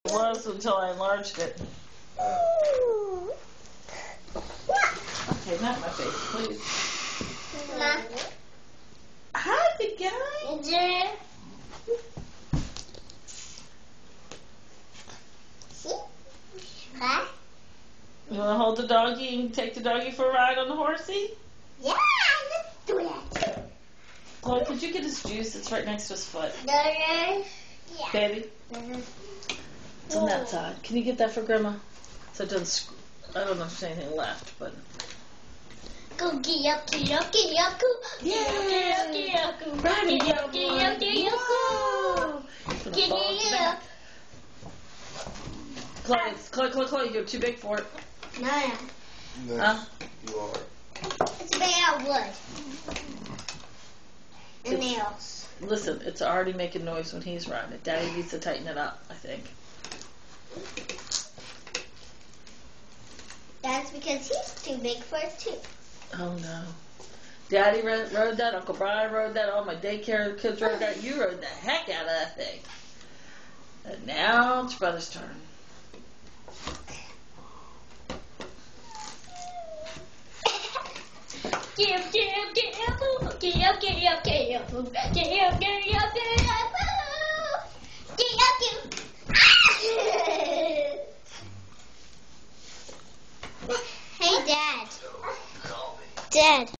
It was until I enlarged it. Okay, not my face, please. Hi, big guy. You want to hold the doggy and take the doggy for a ride on the horsey? Yeah, let's do that. Chloe, could you get his juice? It's right next to his foot. Yeah. Baby? It's on that side. Can you get that for Grandma? So it doesn't, I don't know if there's anything left, but. Go get up, get up, get up, go. Yeah. Get up, get up, go. Riding Get up, get up, get up, go. Get up. Chloe, you're too big for it. No, I am. No, Huh? you are. It's made out of wood. And nails. Listen, it's already making noise when he's riding it. Daddy needs to tighten it up, I think. That's because he's too big for it too. Oh no. Daddy rode that, Uncle Brian rode that, all my daycare kids rode that. You rode the heck out of that thing. And now it's your brother's turn. Get up, get up, get up, get up, get up, get up, get up, get up, get up.